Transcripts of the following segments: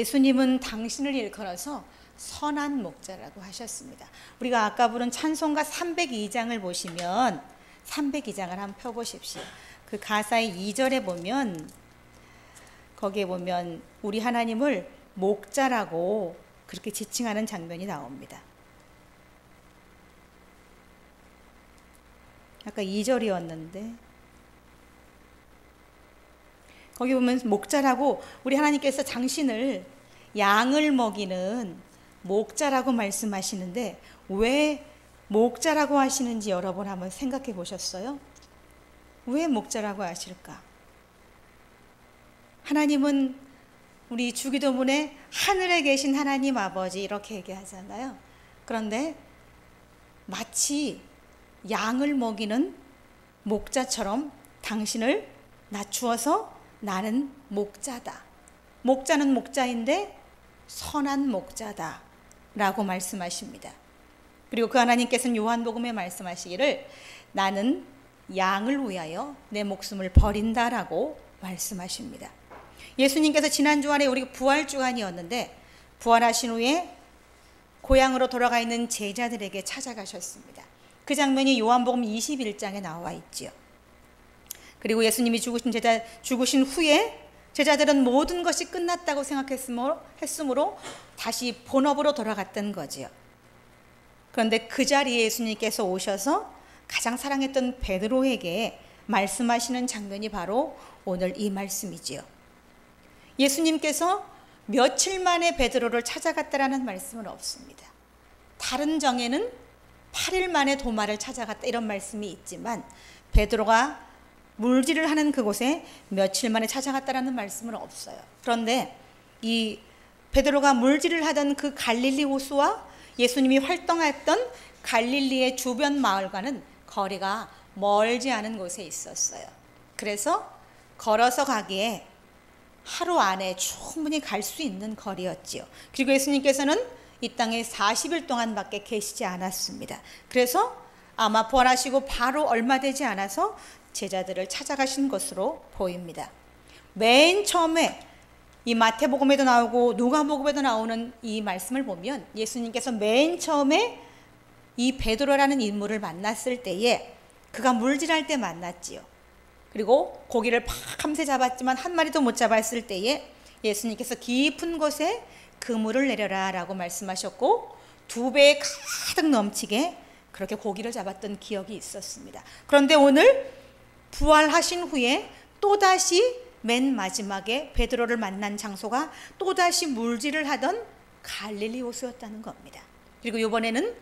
예수님은 당신을 일컬어서 선한 목자라고 하셨습니다. 우리가 아까 부른 찬송가 302장을 보시면 302장을 한번 펴보십시오. 그 가사의 2절에 보면 거기에 보면 우리 하나님을 목자라고 그렇게 지칭하는 장면이 나옵니다. 아까 2절이었는데 거기 보면 목자라고 우리 하나님께서 당신을 양을 먹이는 목자라고 말씀하시는데 왜 목자라고 하시는지 여러분 한번 생각해 보셨어요? 왜 목자라고 하실까? 하나님은 우리 주기도문에 하늘에 계신 하나님 아버지 이렇게 얘기하잖아요. 그런데 마치 양을 먹이는 목자처럼 당신을 낮추어서 나는 목자다. 목자는 목자인데 선한 목자다 라고 말씀하십니다. 그리고 그 하나님께서는 요한복음에 말씀하시기를 나는 양을 위하여 내 목숨을 버린다라고 말씀하십니다. 예수님께서 지난 주간에 우리 부활 주간이었는데 부활하신 후에 고향으로 돌아가 있는 제자들에게 찾아가셨습니다. 그 장면이 요한복음 21장에 나와 있지요. 그리고 예수님이 죽으신 후에 제자들은 모든 것이 끝났다고 생각했으므로 다시 본업으로 돌아갔던 거지요. 그런데 그 자리에 예수님께서 오셔서 가장 사랑했던 베드로에게 말씀하시는 장면이 바로 오늘 이 말씀이지요. 예수님께서 며칠 만에 베드로를 찾아갔다라는 말씀은 없습니다. 다른 정에는 8일 만에 도마를 찾아갔다 이런 말씀이 있지만 베드로가 물질을 하는 그곳에 며칠 만에 찾아갔다라는 말씀은 없어요. 그런데 이 베드로가 물질을 하던 그 갈릴리 호수와 예수님이 활동했던 갈릴리의 주변 마을과는 거리가 멀지 않은 곳에 있었어요. 그래서 걸어서 가기에 하루 안에 충분히 갈 수 있는 거리였지요. 그리고 예수님께서는 이 땅에 40일 동안밖에 계시지 않았습니다. 그래서 아마 부활하시고 바로 얼마 되지 않아서 제자들을 찾아가신 것으로 보입니다. 맨 처음에 이 마태복음에도 나오고 누가복음에도 나오는 이 말씀을 보면 예수님께서 맨 처음에 이 베드로라는 인물을 만났을 때에 그가 물질할 때 만났지요. 그리고 고기를 밤새 잡았지만 한 마리도 못 잡았을 때에 예수님께서 깊은 곳에 그물을 내려라 라고 말씀하셨고 2배에 가득 넘치게 그렇게 고기를 잡았던 기억이 있었습니다. 그런데 오늘 부활하신 후에 또다시 맨 마지막에 베드로를 만난 장소가 또다시 물질을 하던 갈릴리 호수였다는 겁니다. 그리고 이번에는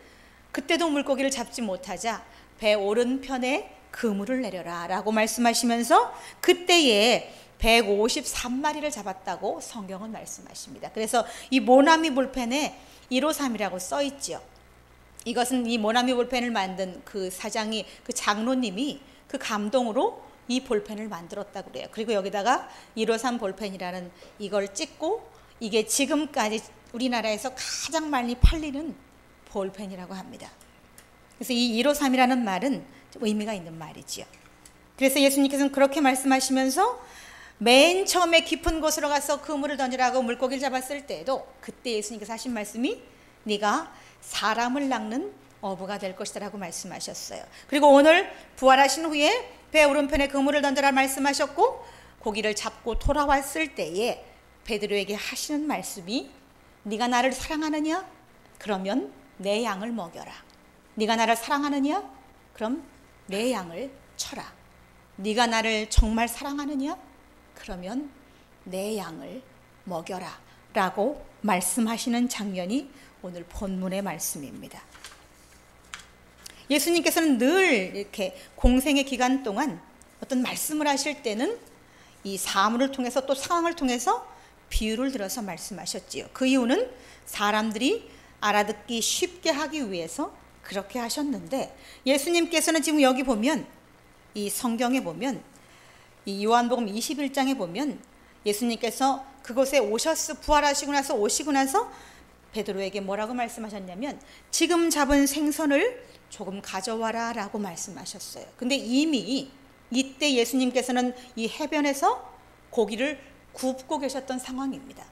그때도 물고기를 잡지 못하자 배 오른편에 그물을 내려라 라고 말씀하시면서 그때에 153마리를 잡았다고 성경은 말씀하십니다. 그래서 이 모나미 볼펜에 153이라고 써 있죠. 이것은 이 모나미 볼펜을 만든 그 사장이 그 장로님이 그 감동으로 이 볼펜을 만들었다고 그래요. 그리고 여기다가 153 볼펜이라는 이걸 찍고 이게 지금까지 우리나라에서 가장 많이 팔리는 볼펜이라고 합니다. 그래서 이 153이라는 말은 좀 의미가 있는 말이지요. 그래서 예수님께서는 그렇게 말씀하시면서 맨 처음에 깊은 곳으로 가서 그물을 던지라고 물고기를 잡았을 때에도 그때 예수님께서 하신 말씀이 네가 사람을 낚는 어부가 될 것이다 라고 말씀하셨어요. 그리고 오늘 부활하신 후에 배 오른편에 그물을 던져라 말씀하셨고 고기를 잡고 돌아왔을 때에 베드로에게 하시는 말씀이 네가 나를 사랑하느냐? 그러면 내 양을 먹여라. 네가 나를 사랑하느냐? 그럼 내 양을 쳐라. 네가 나를 정말 사랑하느냐? 그러면 내 양을 먹여라 라고 말씀하시는 장면이 오늘 본문의 말씀입니다. 예수님께서는 늘 이렇게 공생의 기간 동안 어떤 말씀을 하실 때는 이 사물을 통해서 또 상황을 통해서 비유를 들어서 말씀하셨지요. 그 이유는 사람들이 알아듣기 쉽게 하기 위해서 그렇게 하셨는데 예수님께서는 지금 여기 보면 이 성경에 보면 이 요한복음 21장에 보면 예수님께서 그곳에 부활하시고 나서 오시고 나서 베드로에게 뭐라고 말씀하셨냐면 지금 잡은 생선을 조금 가져와라 라고 말씀하셨어요. 근데 이미 이때 예수님께서는 이 해변에서 고기를 굽고 계셨던 상황입니다.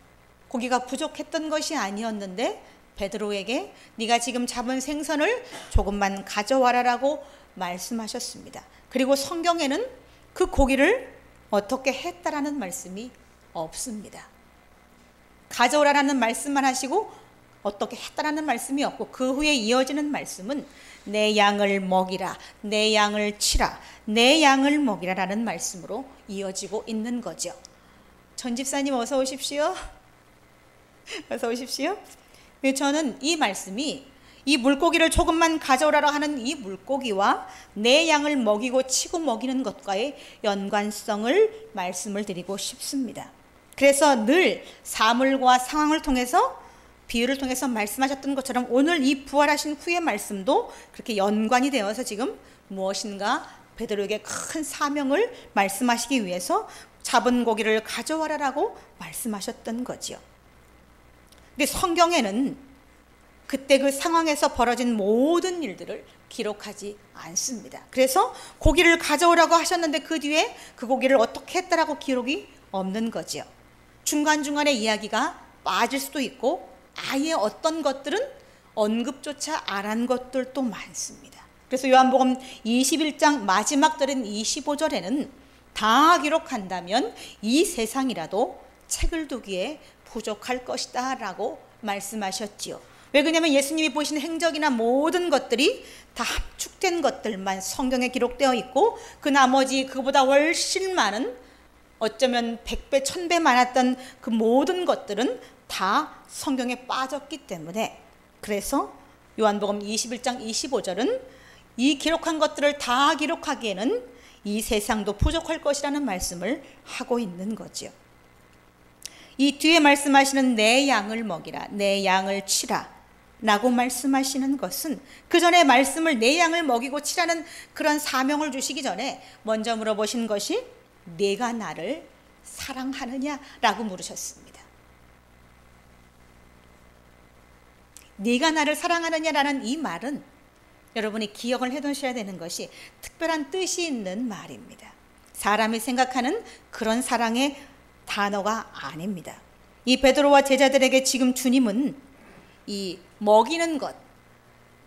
고기가 부족했던 것이 아니었는데 베드로에게 네가 지금 잡은 생선을 조금만 가져와라라고 말씀하셨습니다. 그리고 성경에는 그 고기를 어떻게 했다라는 말씀이 없습니다. 가져오라라는 말씀만 하시고 어떻게 했다라는 말씀이 없고, 그 후에 이어지는 말씀은 내 양을 먹이라, 내 양을 치라, 내 양을 먹이라라는 말씀으로 이어지고 있는 거죠. 전 집사님 어서 오십시오. 어서 오십시오. 저는 이 말씀이 이 물고기를 조금만 가져오라고 하는 이 물고기와 내 양을 먹이고 치고 먹이는 것과의 연관성을 말씀을 드리고 싶습니다. 그래서 늘 사물과 상황을 통해서, 비유를 통해서 말씀하셨던 것처럼 오늘 이 부활하신 후의 말씀도 그렇게 연관이 되어서 지금 무엇인가 베드로에게 큰 사명을 말씀하시기 위해서 잡은 고기를 가져와라라고 말씀하셨던 거지요. 근데 성경에는 그때 그 상황에서 벌어진 모든 일들을 기록하지 않습니다. 그래서 고기를 가져오라고 하셨는데 그 뒤에 그 고기를 어떻게 했다라고 기록이 없는 거지요. 중간중간에 이야기가 빠질 수도 있고 아예 어떤 것들은 언급조차 안 한 것들도 많습니다. 그래서 요한복음 21장 마지막 절인 25절에는 다 기록한다면 이 세상이라도 책을 두기에 부족할 것이다 라고 말씀하셨지요. 왜 그러냐면 예수님이 보신 행적이나 모든 것들이 다 합축된 것들만 성경에 기록되어 있고, 그 나머지 그보다 훨씬 많은, 어쩌면 100배, 1000배 많았던 그 모든 것들은 다 성경에 빠졌기 때문에, 그래서 요한복음 21장 25절은 이 기록한 것들을 다 기록하기에는 이 세상도 부족할 것이라는 말씀을 하고 있는 거죠. 이 뒤에 말씀하시는 내 양을 먹이라, 내 양을 치라 라고 말씀하시는 것은 그 전에 말씀을 내 양을 먹이고 치라는 그런 사명을 주시기 전에 먼저 물어보신 것이 네가 나를 사랑하느냐 라고 물으셨습니다. 네가 나를 사랑하느냐라는 이 말은 여러분이 기억을 해두셔야 되는 것이 특별한 뜻이 있는 말입니다. 사람이 생각하는 그런 사랑의 단어가 아닙니다. 이 베드로와 제자들에게 지금 주님은 이 먹이는 것,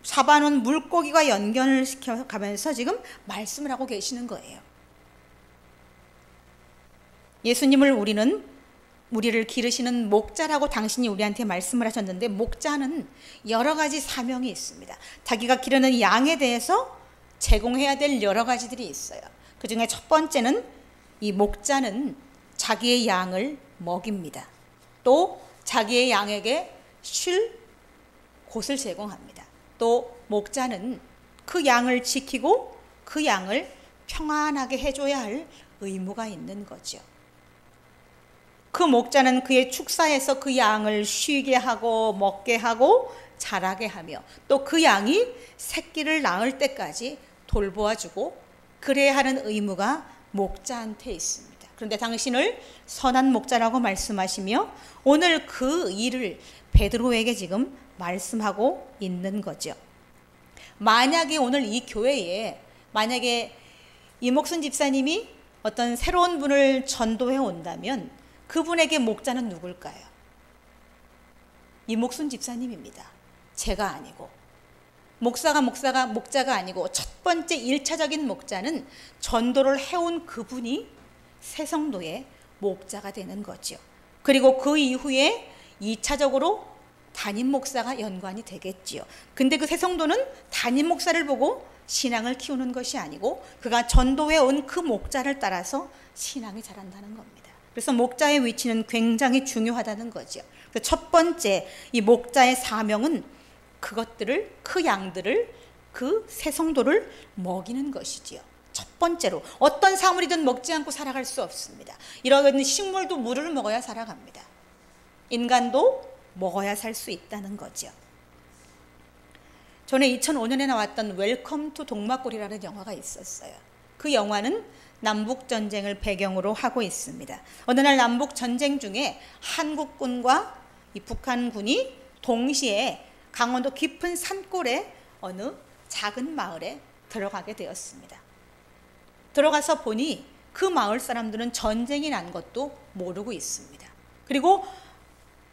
잡아놓은 물고기와 연결을 시켜가면서 지금 말씀을 하고 계시는 거예요. 예수님을 우리를 기르시는 목자라고 당신이 우리한테 말씀을 하셨는데, 목자는 여러 가지 사명이 있습니다. 자기가 기르는 양에 대해서 제공해야 될 여러 가지들이 있어요. 그 중에 첫 번째는 이 목자는 자기의 양을 먹입니다. 또 자기의 양에게 쉴 곳을 제공합니다. 또 목자는 그 양을 지키고 그 양을 평안하게 해줘야 할 의무가 있는 거죠. 그 목자는 그의 축사에서 그 양을 쉬게 하고 먹게 하고 자라게 하며, 또 그 양이 새끼를 낳을 때까지 돌보아주고 그래야 하는 의무가 목자한테 있습니다. 그런데 당신을 선한 목자라고 말씀하시며 오늘 그 일을 베드로에게 지금 말씀하고 있는 거죠. 만약에 오늘 이 교회에 만약에 이목순 집사님이 어떤 새로운 분을 전도해 온다면 그분에게 목자는 누굴까요? 이목순 집사님입니다. 제가 아니고. 목자가 아니고 첫 번째 1차적인 목자는 전도를 해온 그분이 새 성도의 목자가 되는 거죠. 그리고 그 이후에 2차적으로 담임 목사가 연관이 되겠지요. 근데 그 새 성도는 담임 목사를 보고 신앙을 키우는 것이 아니고 그가 전도해 온 그 목자를 따라서 신앙이 자란다는 겁니다. 그래서 목자의 위치는 굉장히 중요하다는 거죠. 첫 번째 이 목자의 사명은 그것들을, 그 양들을, 그 새 성도를 먹이는 것이지요. 첫 번째로 어떤 사물이든 먹지 않고 살아갈 수 없습니다. 이런 식물도 물을 먹어야 살아갑니다. 인간도 먹어야 살 수 있다는 거죠. 전에 2005년에 나왔던 웰컴 투 동막골이라는 영화가 있었어요. 그 영화는 남북전쟁을 배경으로 하고 있습니다. 어느 날 남북전쟁 중에 한국군과 이 북한군이 동시에 강원도 깊은 산골의 어느 작은 마을에 들어가게 되었습니다. 들어가서 보니 그 마을 사람들은 전쟁이 난 것도 모르고 있습니다. 그리고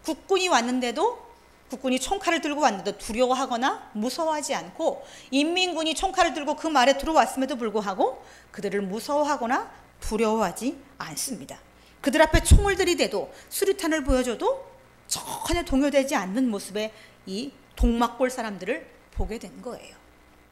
국군이 왔는데도, 국군이 총칼을 들고 왔는데도 두려워하거나 무서워하지 않고, 인민군이 총칼을 들고 그 말에 들어왔음에도 불구하고 그들을 무서워하거나 두려워하지 않습니다. 그들 앞에 총을 들이대도 수류탄을 보여줘도 전혀 동요되지 않는 모습의 이 동막골 사람들을 보게 된 거예요.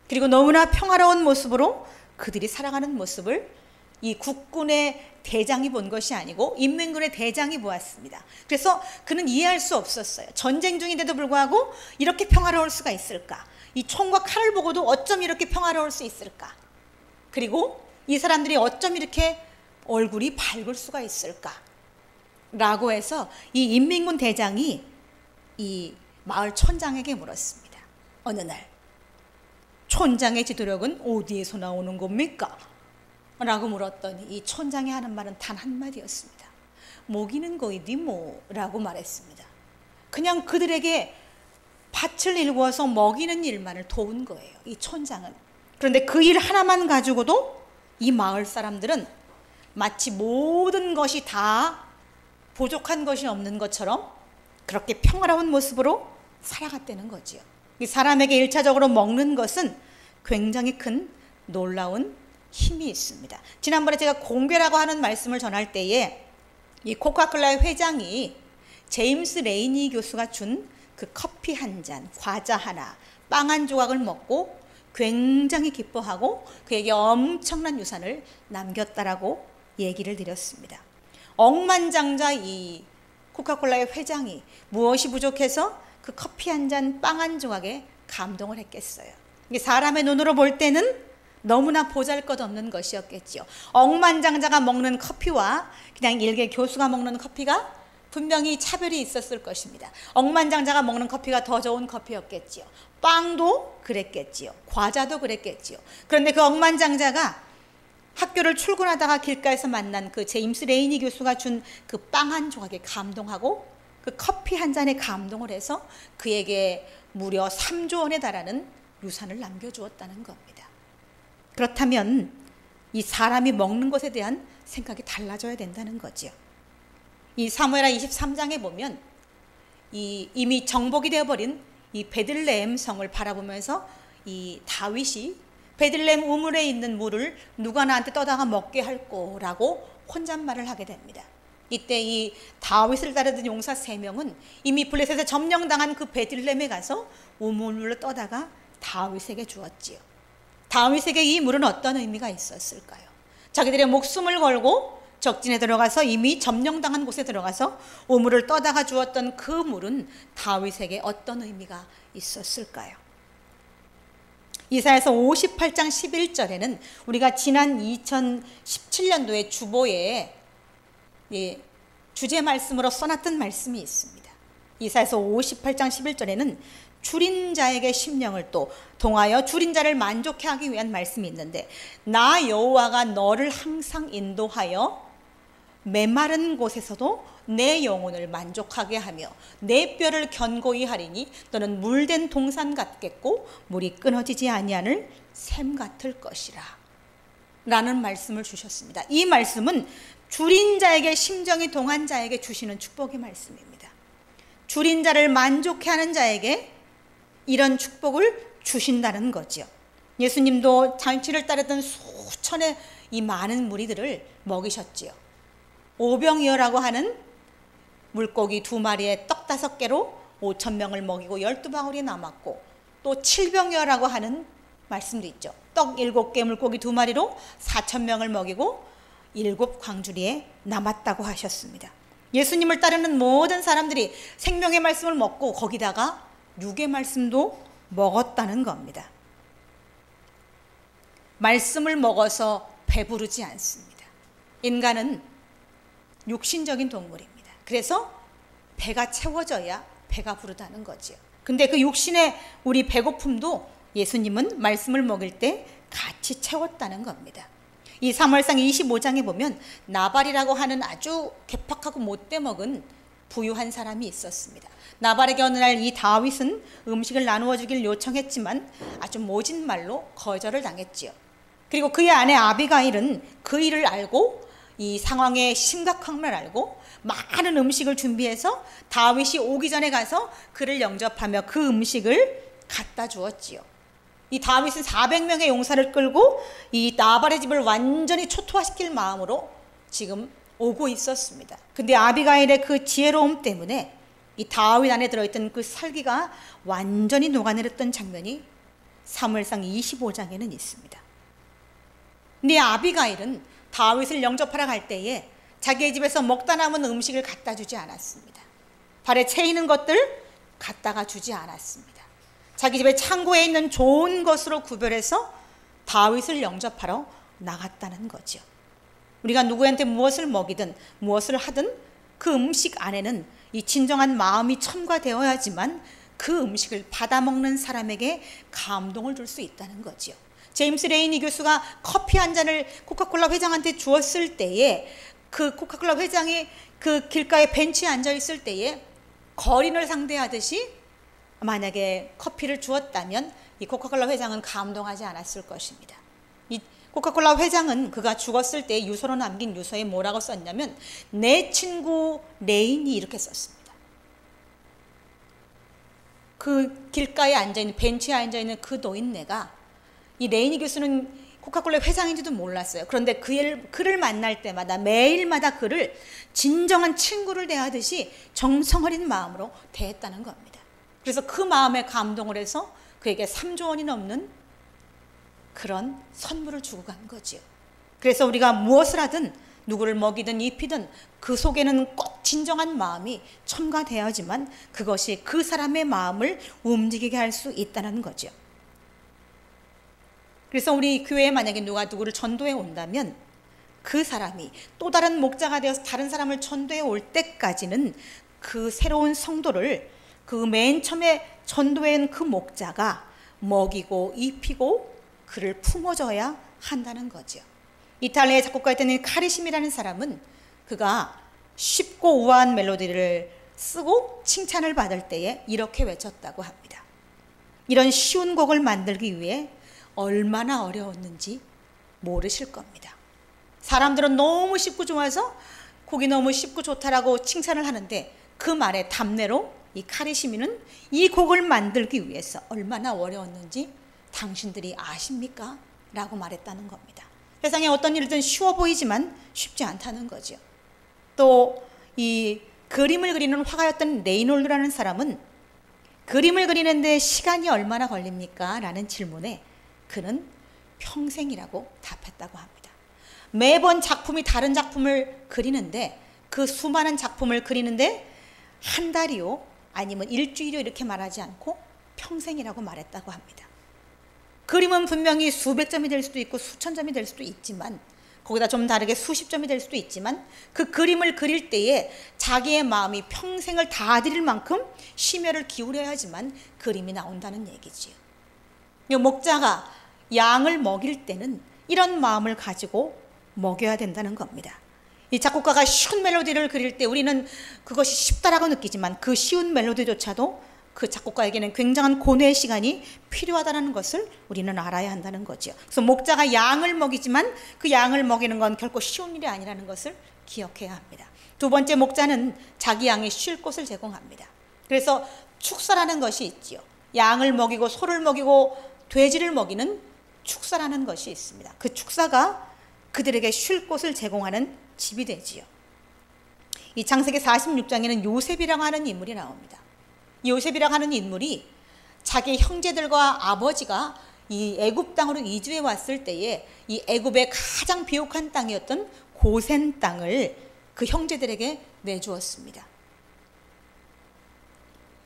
그리고 너무나 평화로운 모습으로 그들이 살아가는 모습을 이 국군의 대장이 본 것이 아니고 인민군의 대장이 보았습니다. 그래서 그는 이해할 수 없었어요. 전쟁 중인데도 불구하고 이렇게 평화로울 수가 있을까? 이 총과 칼을 보고도 어쩜 이렇게 평화로울 수 있을까? 그리고 이 사람들이 어쩜 이렇게 얼굴이 밝을 수가 있을까? 라고 해서 이 인민군 대장이 이 마을 촌장에게 물었습니다. 어느 날, 촌장의 지도력은 어디에서 나오는 겁니까? 라고 물었더니 이 촌장이 하는 말은 단 한마디였습니다. 먹이는 거이디 뭐 라고 말했습니다. 그냥 그들에게 밭을 일구어서 먹이는 일만을 도운 거예요, 이 촌장은. 그런데 그 일 하나만 가지고도 이 마을 사람들은 마치 모든 것이 다 부족한 것이 없는 것처럼 그렇게 평화로운 모습으로 살아갔다는 거지요. 이 사람에게 1차적으로 먹는 것은 굉장히 큰 놀라운 힘이 있습니다. 지난번에 제가 공개라고 하는 말씀을 전할 때에 이 코카콜라의 회장이 제임스 레이니 교수가 준 그 커피 한 잔, 과자 하나, 빵 한 조각을 먹고 굉장히 기뻐하고 그에게 엄청난 유산을 남겼다라고 얘기를 드렸습니다. 억만장자 이 코카콜라의 회장이 무엇이 부족해서 그 커피 한 잔, 빵 한 조각에 감동을 했겠어요. 사람의 눈으로 볼 때는 너무나 보잘것없는 것이었겠죠. 억만장자가 먹는 커피와 그냥 일개 교수가 먹는 커피가 분명히 차별이 있었을 것입니다. 억만장자가 먹는 커피가 더 좋은 커피였겠지요. 빵도 그랬겠지요. 과자도 그랬겠지요. 그런데 그 억만장자가 학교를 출근하다가 길가에서 만난 그 제임스 레이니 교수가 준 그 빵 한 조각에 감동하고 그 커피 한 잔에 감동을 해서 그에게 무려 3조 원에 달하는 유산을 남겨주었다는 겁니다. 그렇다면 이 사람이 먹는 것에 대한 생각이 달라져야 된다는 거죠. 이 사무엘하 23장에 보면 이미 정복이 되어버린 이 베들레헴 성을 바라보면서 이 다윗이 베들레헴 우물에 있는 물을 누가 나한테 떠다가 먹게 할 거라고 혼잣말을 하게 됩니다. 이때 이 다윗을 따르던 용사 3명은 이미 블레셋에 점령당한 그 베들레헴에 가서 우물물을 떠다가 다윗에게 주었지요. 다윗에게 이 물은 어떤 의미가 있었을까요? 자기들의 목숨을 걸고 적진에 들어가서 이미 점령당한 곳에 들어가서 우물을 떠다가 주었던 그 물은 다윗에게 어떤 의미가 있었을까요? 이사야서 58장 11절에는 우리가 지난 2017년도에 주보에 주제 말씀으로 써놨던 말씀이 있습니다. 이사야서 58장 11절에는 줄인 자에게 심령을 또 동하여 줄인 자를 만족해 하기 위한 말씀이 있는데, 나 여호와가 너를 항상 인도하여 메마른 곳에서도 내 영혼을 만족하게 하며 내 뼈를 견고히 하리니 너는 물된 동산 같겠고 물이 끊어지지 아니하는 샘 같을 것이라 라는 말씀을 주셨습니다. 이 말씀은 줄인 자에게 심정이 동한 자에게 주시는 축복의 말씀입니다. 줄인 자를 만족해 하는 자에게 이런 축복을 주신다는 거죠. 예수님도 장치를 따르던 수천의 이 많은 무리들을 먹이셨지요. 오병이어라고 하는 물고기 2마리에 떡 5개로 5,000명을 먹이고 12방울이 남았고, 또 칠병이어라고 하는 말씀도 있죠. 떡 7개 물고기 2마리로 4,000명을 먹이고 7광주리에 남았다고 하셨습니다. 예수님을 따르는 모든 사람들이 생명의 말씀을 먹고 거기다가 육의 말씀도 먹었다는 겁니다. 말씀을 먹어서 배부르지 않습니다. 인간은 육신적인 동물입니다. 그래서 배가 채워져야 배가 부르다는 거죠. 근데 그 육신의 우리 배고픔도 예수님은 말씀을 먹일 때 같이 채웠다는 겁니다. 이 사무엘상 25장에 보면 나발이라고 하는 아주 괴팍하고 못돼 먹은 부유한 사람이 있었습니다. 나발에게 어느 날 이 다윗은 음식을 나누어 주길 요청했지만 아주 모진 말로 거절을 당했지요. 그리고 그의 아내 아비가일은 그 일을 알고 이 상황의 심각함을 알고 많은 음식을 준비해서 다윗이 오기 전에 가서 그를 영접하며 그 음식을 갖다 주었지요. 이 다윗은 400명의 용사를 끌고 이 나발의 집을 완전히 초토화시킬 마음으로 지금 오고 있었습니다. 근데 아비가일의 그 지혜로움 때문에 이 다윗 안에 들어있던 그 살기가 완전히 녹아내렸던 장면이 사무엘상 25장에는 있습니다. 근데 아비가일은 다윗을 영접하러 갈 때에 자기의 집에서 먹다 남은 음식을 갖다 주지 않았습니다. 발에 채이는 것들 갖다가 주지 않았습니다. 자기 집에 창고에 있는 좋은 것으로 구별해서 다윗을 영접하러 나갔다는 거죠. 우리가 누구한테 무엇을 먹이든 무엇을 하든 그 음식 안에는 이 진정한 마음이 첨가되어야지만 그 음식을 받아먹는 사람에게 감동을 줄 수 있다는 거죠. 제임스 레이니 교수가 커피 한 잔을 코카콜라 회장한테 주었을 때에 그 코카콜라 회장이 그 길가에 벤치에 앉아 있을 때에 거린을 상대하듯이 만약에 커피를 주었다면 이 코카콜라 회장은 감동하지 않았을 것입니다. 이 코카콜라 회장은 그가 죽었을 때 유서로 남긴 유서에 뭐라고 썼냐면 내 친구 레인이 이렇게 썼습니다. 그 길가에 앉아있는 벤치에 앉아있는 그 노인네가 이 레이니 교수는 코카콜라 회장인지도 몰랐어요. 그런데 그를 만날 때마다 매일마다 그를 진정한 친구를 대하듯이 정성 어린 마음으로 대했다는 겁니다. 그래서 그 마음에 감동을 해서 그에게 3조 원이 넘는 그런 선물을 주고 간 거지요. 그래서 우리가 무엇을 하든 누구를 먹이든 입히든 그 속에는 꼭 진정한 마음이 첨가되어야지만 그것이 그 사람의 마음을 움직이게 할 수 있다는 거죠. 그래서 우리 교회에 만약에 누구를 전도해 온다면 그 사람이 또 다른 목자가 되어서 다른 사람을 전도해 올 때까지는 그 새로운 성도를 그 맨 처음에 전도해 온 그 목자가 먹이고 입히고 그를 품어줘야 한다는 거죠. 이탈리아의 작곡가였던 카리심이라는 사람은 그가 쉽고 우아한 멜로디를 쓰고 칭찬을 받을 때에 이렇게 외쳤다고 합니다. 이런 쉬운 곡을 만들기 위해 얼마나 어려웠는지 모르실 겁니다. 사람들은 너무 쉽고 좋아서 곡이 너무 쉽고 좋다라고 칭찬을 하는데 그 말의 답례로 이 카리시미는 이 곡을 만들기 위해서 얼마나 어려웠는지 당신들이 아십니까? 라고 말했다는 겁니다. 세상에 어떤 일이든 쉬워 보이지만 쉽지 않다는 거죠. 또 이 그림을 그리는 화가였던 레이놀드라는 사람은 그림을 그리는데 시간이 얼마나 걸립니까? 라는 질문에 그는 평생이라고 답했다고 합니다. 매번 작품이 다른 작품을 그리는데 그 수많은 작품을 그리는데 한 달이요 아니면 일주일이요 이렇게 말하지 않고 평생이라고 말했다고 합니다. 그림은 분명히 수백 점이 될 수도 있고 수천 점이 될 수도 있지만 거기다 좀 다르게 수십 점이 될 수도 있지만 그 그림을 그릴 때에 자기의 마음이 평생을 다 드릴 만큼 심혈을 기울여야지만 그림이 나온다는 얘기지요. 목자가 양을 먹일 때는 이런 마음을 가지고 먹여야 된다는 겁니다. 이 작곡가가 쉬운 멜로디를 그릴 때 우리는 그것이 쉽다라고 느끼지만 그 쉬운 멜로디조차도 그 작곡가에게는 굉장한 고뇌의 시간이 필요하다는 것을 우리는 알아야 한다는 거죠. 그래서 목자가 양을 먹이지만 그 양을 먹이는 건 결코 쉬운 일이 아니라는 것을 기억해야 합니다. 두 번째, 목자는 자기 양이 쉴 곳을 제공합니다. 그래서 축사라는 것이 있지요. 양을 먹이고 소를 먹이고 돼지를 먹이는 축사라는 것이 있습니다. 그 축사가 그들에게 쉴 곳을 제공하는 집이 되지요. 이 창세기 46장에는 요셉이라고 하는 인물이 나옵니다. 요셉이라고 하는 인물이 자기 형제들과 아버지가 이 애굽 땅으로 이주해 왔을 때에 이 애굽의 가장 비옥한 땅이었던 고센 땅을 그 형제들에게 내주었습니다.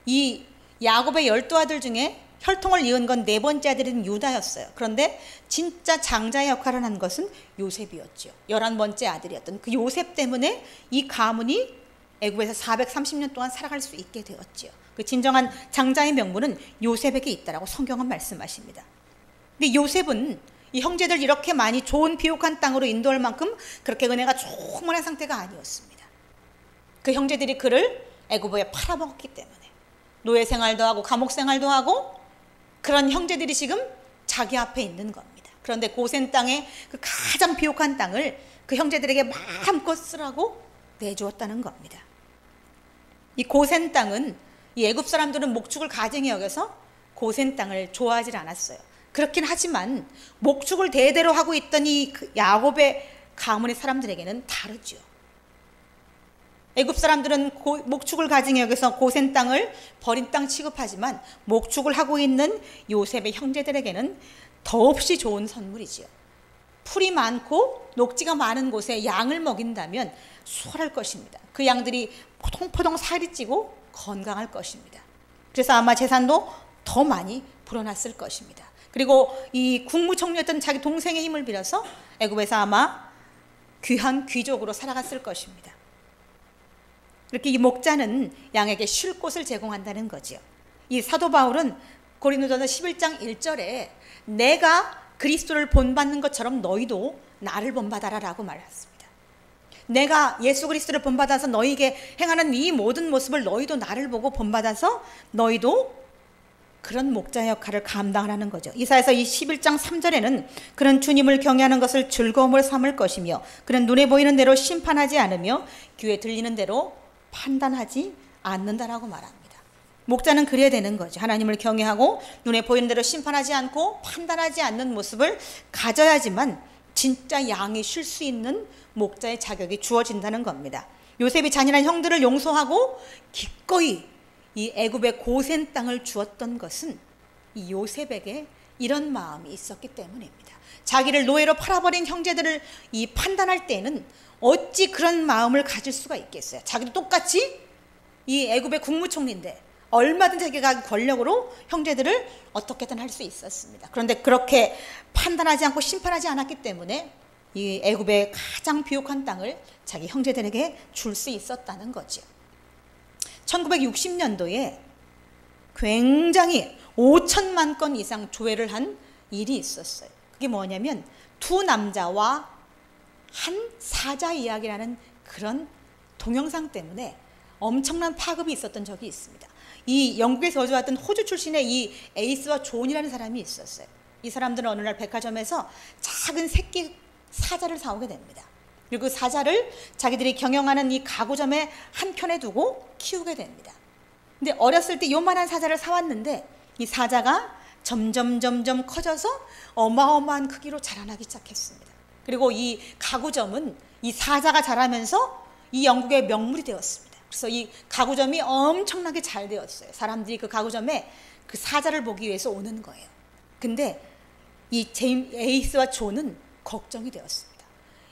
이 야곱의 12아들 중에 혈통을 이은 건 네 번째 아들인 유다였어요. 그런데 진짜 장자의 역할을 한 것은 요셉이었죠. 11번째 아들이었던 그 요셉 때문에 이 가문이 애굽에서 430년 동안 살아갈 수 있게 되었죠. 그 진정한 장자의 명분은 요셉에게 있다라고 성경은 말씀하십니다. 근데 요셉은 이 형제들 이렇게 많이 좋은 비옥한 땅으로 인도할 만큼 그렇게 은혜가 충만한 상태가 아니었습니다. 그 형제들이 그를 애굽에 팔아먹었기 때문에 노예 생활도 하고 감옥 생활도 하고 그런 형제들이 지금 자기 앞에 있는 겁니다. 그런데 고센 땅에 그 가장 비옥한 땅을 그 형제들에게 마음껏 쓰라고 내주었다는 겁니다. 이 고센 땅은 이 애굽 사람들은 목축을 가증히 여겨서 고센 땅을 좋아하지 않았어요. 그렇긴 하지만 목축을 대대로 하고 있던 이 야곱의 가문의 사람들에게는 다르죠. 애굽 사람들은 목축을 가증히 여겨서 고센 땅을 버린 땅 취급하지만 목축을 하고 있는 요셉의 형제들에게는 더없이 좋은 선물이지요. 풀이 많고 녹지가 많은 곳에 양을 먹인다면 수월할 것입니다. 그 양들이 포동포동 살이 찌고 건강할 것입니다. 그래서 아마 재산도 더 많이 불어났을 것입니다. 그리고 이 국무총리였던 자기 동생의 힘을 빌어서 애굽에서 아마 귀한 귀족으로 살아갔을 것입니다. 이렇게 이 목자는 양에게 쉴 곳을 제공한다는 거지요. 이 사도 바울은 고린도전서 11장 1절에 내가 그리스도를 본받는 것처럼 너희도 나를 본받아라 라고 말했습니다. 내가 예수 그리스도를 본받아서 너희에게 행하는 이 모든 모습을 너희도 나를 보고 본받아서 너희도 그런 목자 역할을 감당하라는 거죠. 이사야서 이 11장 3절에는 그는 주님을 경외하는 것을 즐거움을 삼을 것이며 그는 눈에 보이는 대로 심판하지 않으며 귀에 들리는 대로 판단하지 않는다라고 말합니다. 목자는 그래야 되는 거죠. 하나님을 경외하고 눈에 보이는 대로 심판하지 않고 판단하지 않는 모습을 가져야지만 진짜 양이 쉴 수 있는 목자의 자격이 주어진다는 겁니다. 요셉이 잔인한 형들을 용서하고 기꺼이 이 애굽의 고센 땅을 주었던 것은 이 요셉에게 이런 마음이 있었기 때문입니다. 자기를 노예로 팔아버린 형제들을 이 판단할 때는 어찌 그런 마음을 가질 수가 있겠어요. 자기도 똑같이 이 애굽의 국무총리인데 얼마든지 자기가 권력으로 형제들을 어떻게든 할 수 있었습니다. 그런데 그렇게 판단하지 않고 심판하지 않았기 때문에 이 애굽의 가장 비옥한 땅을 자기 형제들에게 줄 수 있었다는 거죠. 1960년도에 굉장히 5천만 건 이상 조회를 한 일이 있었어요. 그게 뭐냐면 두 남자와 한 사자 이야기라는 그런 동영상 때문에 엄청난 파급이 있었던 적이 있습니다. 이 영국에서 거주했던 호주 출신의 이 에이스와 존이라는 사람이 있었어요. 이 사람들은 어느 날 백화점에서 작은 새끼 사자를 사오게 됩니다. 그리고 그 사자를 자기들이 경영하는 이 가구점의 한켠에 두고 키우게 됩니다. 근데 어렸을 때 요만한 사자를 사왔는데 이 사자가 점점 커져서 어마어마한 크기로 자라나기 시작했습니다. 그리고 이 가구점은 이 사자가 자라면서 이 영국의 명물이 되었습니다. 그래서 이 가구점이 엄청나게 잘 되었어요. 사람들이 그 가구점에 그 사자를 보기 위해서 오는 거예요. 근데 이 에이스와 존은 걱정이 되었습니다.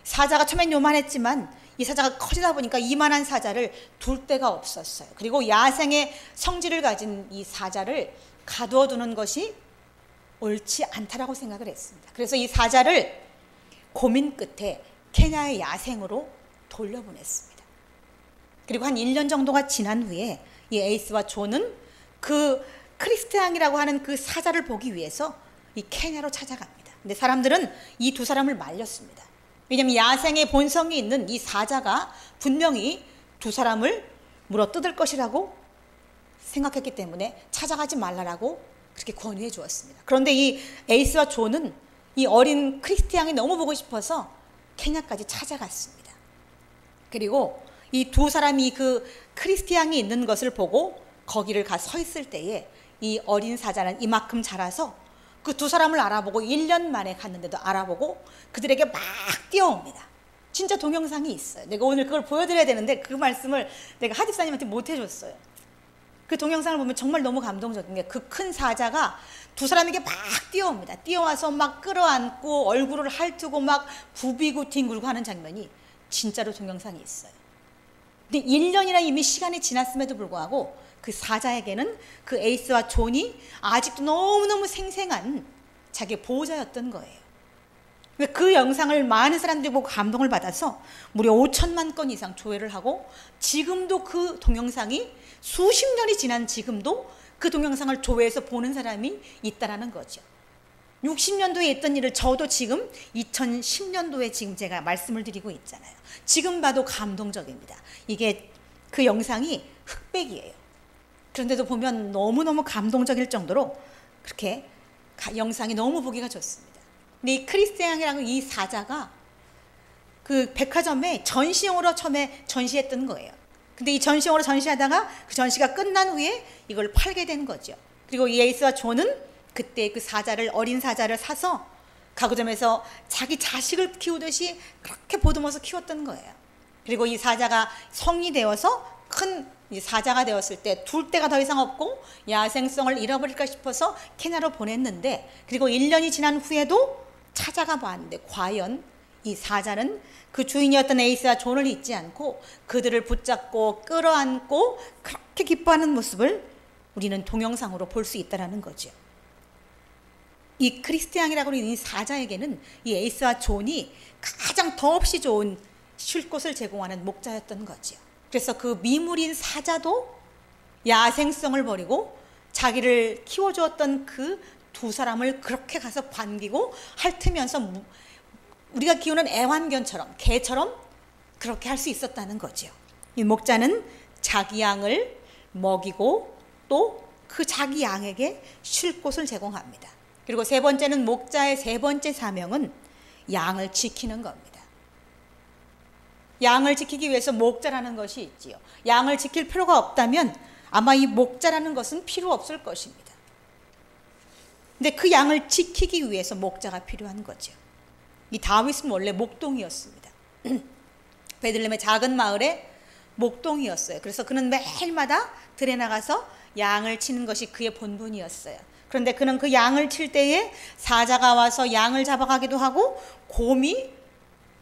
사자가 처음엔 요만했지만 이 사자가 커지다 보니까 이만한 사자를 둘 데가 없었어요. 그리고 야생의 성질을 가진 이 사자를 가두어 두는 것이 옳지 않다라고 생각을 했습니다. 그래서 이 사자를 고민 끝에 케냐의 야생으로 돌려보냈습니다. 그리고 한 1년 정도가 지난 후에 이 에이스와 존은 그 크리스티앙이라고 하는 그 사자를 보기 위해서 이 케냐로 찾아갑니다. 근데 사람들은 이 두 사람을 말렸습니다. 왜냐하면 야생의 본성이 있는 이 사자가 분명히 두 사람을 물어뜯을 것이라고 생각했기 때문에 찾아가지 말라라고 그렇게 권유해 주었습니다. 그런데 이 에이스와 존은 이 어린 크리스티앙이 너무 보고 싶어서 케냐까지 찾아갔습니다. 그리고 이 두 사람이 그 크리스티앙이 있는 것을 보고 거기를 가 서 있을 때에 이 어린 사자는 이만큼 자라서 그 두 사람을 알아보고 1년 만에 갔는데도 알아보고 그들에게 막 뛰어옵니다. 진짜 동영상이 있어요. 내가 오늘 그걸 보여드려야 되는데 그 말씀을 내가 하집사님한테 못 해줬어요. 그 동영상을 보면 정말 너무 감동적인 게 그 큰 사자가 두 사람에게 막 뛰어옵니다. 뛰어와서 막 끌어안고 얼굴을 핥고 막 부비고 뒹굴고 하는 장면이 진짜로 동영상이 있어요. 근데 1년이나 이미 시간이 지났음에도 불구하고 그 사자에게는 그 에이스와 존이 아직도 너무너무 생생한 자기의 보호자였던 거예요. 그 영상을 많은 사람들이 보고 감동을 받아서 무려 5천만 건 이상 조회를 하고 지금도 그 동영상이 수십 년이 지난 지금도 그 동영상을 조회해서 보는 사람이 있다라는 거죠. 60년도에 했던 일을 저도 지금 2010년도에 지금 제가 말씀을 드리고 있잖아요. 지금 봐도 감동적입니다. 이게 그 영상이 흑백이에요. 그런데도 보면 너무너무 감동적일 정도로 그렇게 영상이 너무 보기가 좋습니다. 근데 이 크리스티앙이라는 이 사자가 그 백화점에 전시용으로 처음에 전시했던 거예요. 근데 이 전시용으로 전시하다가 그 전시가 끝난 후에 이걸 팔게 된 거죠. 그리고 예이스와 존은 그때 그 사자를, 어린 사자를 사서 가구점에서 자기 자식을 키우듯이 그렇게 보듬어서 키웠던 거예요. 그리고 이 사자가 성이 되어서 큰 사자가 되었을 때 둘 데가 더 이상 없고 야생성을 잃어버릴까 싶어서 케냐로 보냈는데, 그리고 1년이 지난 후에도 찾아가 봤는데 과연 이 사자는 그 주인이었던 에이스와 존을 잊지 않고 그들을 붙잡고 끌어안고 그렇게 기뻐하는 모습을 우리는 동영상으로 볼 수 있다는 거죠. 이 크리스티앙이라고 하는 이 사자에게는 이 에이스와 존이 가장 더없이 좋은 쉴 곳을 제공하는 목자였던 거죠. 그래서 그 미물인 사자도 야생성을 버리고 자기를 키워주었던 그 두 사람을 그렇게 가서 반기고 핥으면서 우리가 키우는 애완견처럼, 개처럼 그렇게 할 수 있었다는 거죠. 이 목자는 자기 양을 먹이고 또 그 자기 양에게 쉴 곳을 제공합니다. 그리고 세 번째는, 목자의 세 번째 사명은 양을 지키는 겁니다. 양을 지키기 위해서 목자라는 것이 있지요. 양을 지킬 필요가 없다면 아마 이 목자라는 것은 필요 없을 것입니다. 근데 그 양을 지키기 위해서 목자가 필요한 거죠. 이 다윗은 원래 목동이었습니다. 베들레헴의 작은 마을에 목동이었어요. 그래서 그는 매일마다 들에 나가서 양을 치는 것이 그의 본분이었어요. 그런데 그는 그 양을 칠 때에 사자가 와서 양을 잡아가기도 하고 곰이